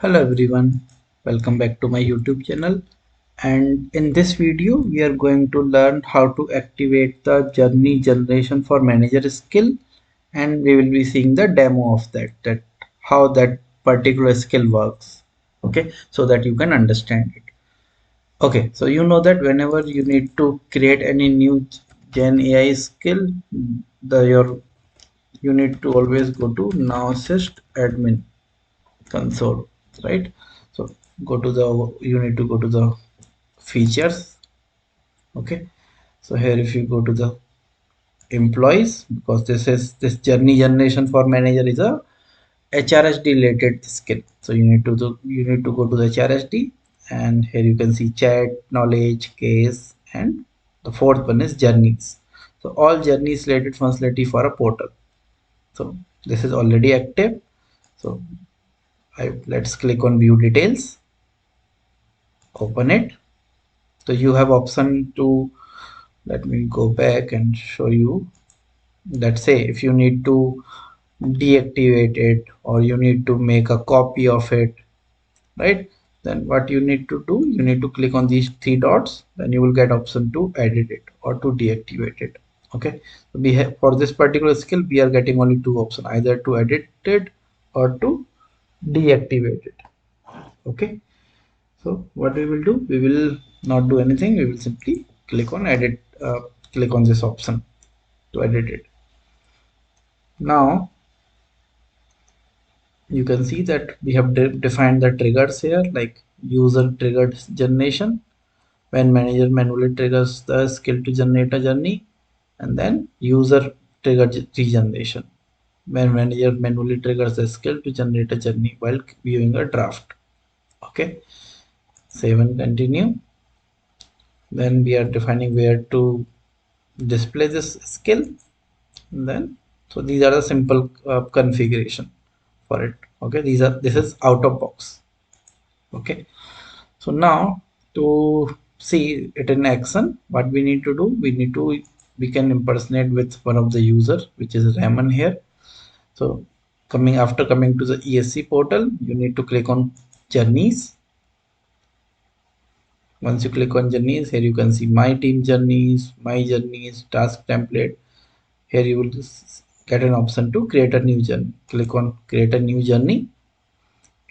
Hello everyone, welcome back to my YouTube channel, and in this video we are going to learn how to activate the journey generation for manager skill, and we will be seeing the demo of that how that particular skill works. Okay, so that you can understand it. Okay, so you know that whenever you need to create any new Gen AI skill, you need to always go to Now Assist admin console, right? So you need to go to the features. Okay, so here if you go to the employees, because this journey generation for manager is a HRSD related skill, so you need to go to the HRSD, and here you can see chat, knowledge, case, and the fourth one is journeys. So all journeys related functionality for a portal. So this is already active. So let's click on view details, open it. So you have option to, let me go back and show you. Let's say if you need to deactivate it or you need to make a copy of it, right? Then what you need to do, you need to click on these three dots, then you will get option to edit it or to deactivate it. Okay, so we have, for this particular skill we are getting only two options, either to edit it or to deactivate it. Okay, so what we will do, we will not do anything, we will simply click on edit, click on this option to edit it. Now you can see that we have defined the triggers here, like user triggered generation, when manager manually triggers the skill to generate a journey, and then user triggered regeneration, when manager manually triggers the skill to generate a journey while viewing a draft. Okay, save and continue. Then we are defining where to display this skill, and then so these are the simple configuration for it. Okay, this is out of box. Okay, so now to see it in action, what we need to do, we can impersonate with one of the user, which is Raman here. So coming to the ESC portal, you need to click on journeys. Once you click on journeys, here you can see my team journeys, my journeys, task template. Here you will get an option to create a new journey. Click on create a new journey.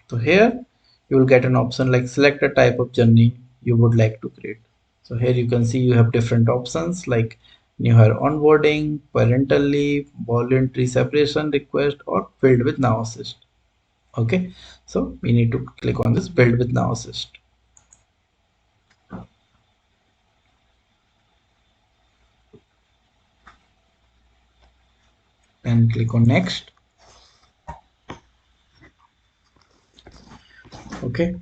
So here you will get an option like select a type of journey you would like to create. So here you can see you have different options like new hire onboarding, parental leave, voluntary separation request, or build with Now Assist. Okay, so we need to click on this build with Now Assist. And click on next. Okay,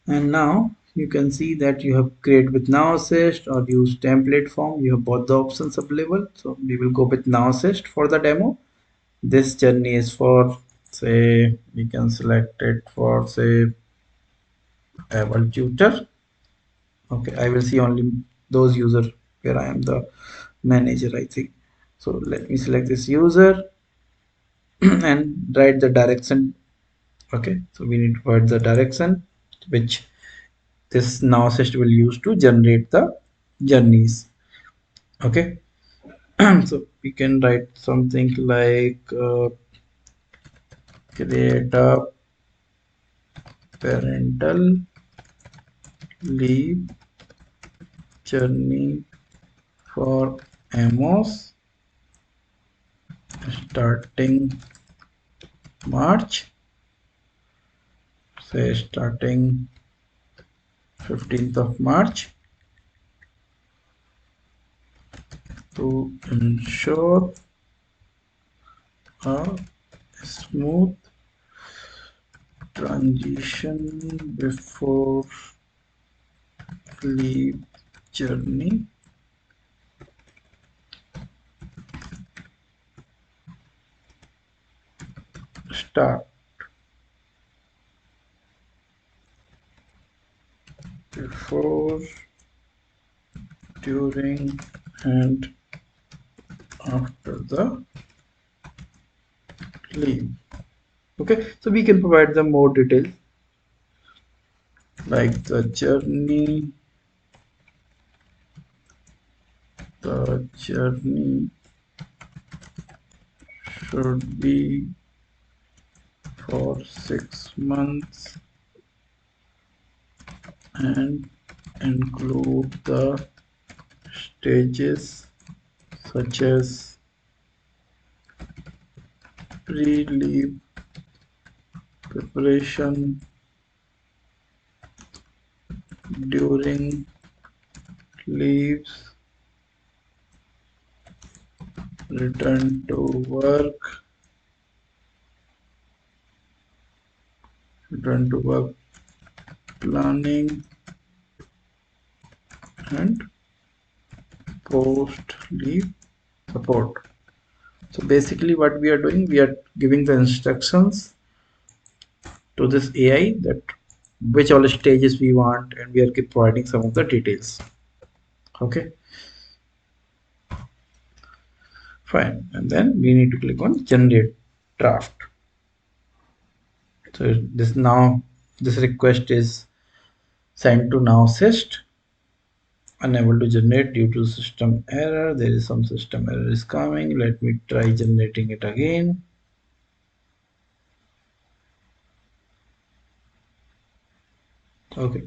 and now you can see that you have create with Now Assist or use template form. You have both the options available. So we will go with Now Assist for the demo. This journey is for, say, we can select it for, say, able tutor. Okay, I will see only those users where I am the manager, I think. So let me select this user and write the direction. Okay, so we need to write the direction which this Now Assist will use to generate the journeys. Okay, so we can write something like create a parental leave journey for Amos starting March, say starting 15th of March, to ensure a smooth transition before leave journey start. Before, during, and after the leave. Okay, so we can provide them more details like the journey should be for 6 months and include the stages such as pre-leave preparation, during leaves, return to work, planning, and post leave support. So basically what we are doing, we are giving the instructions to this AI that which all stages we want, and we are keep providing some of the details. Okay, fine. And then we need to click on generate draft. So this request is sent to NowAssist. Unable to generate due to system error. There is some system error is coming. Let me try generating it again. Okay,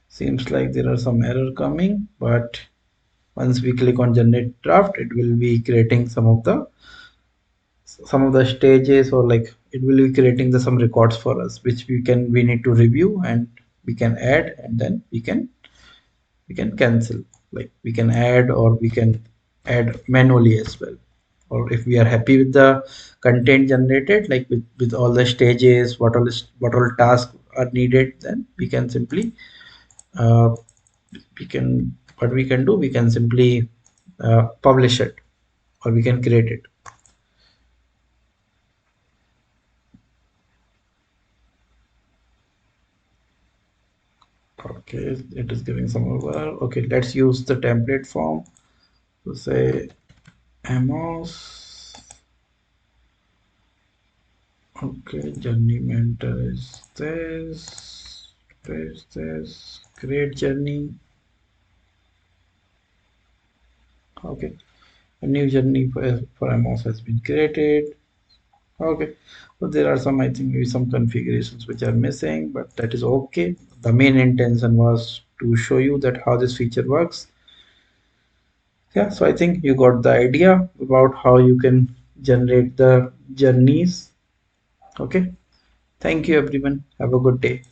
seems like there are some error coming, but once we click on generate draft, it will be creating some of the stages, or like it will be creating some records for us, which we need to review, and we can add, and then we can cancel. Like we can add, or we can add manually as well. Or if we are happy with the content generated, like with all the stages, what all tasks are needed, then we can simply uh, we can what we can do, we can simply publish it, or we can create it. Okay, it is giving some over. Okay, let's use the template form to say Amos. Okay, journey mentor is this, create journey. Okay, a new journey for Amos has been created. Okay, so there are some, I think, maybe some configurations which are missing, but that is okay. The main intention was to show you that how this feature works. Yeah, so I think you got the idea about how you can generate the journeys. Okay, thank you everyone. Have a good day.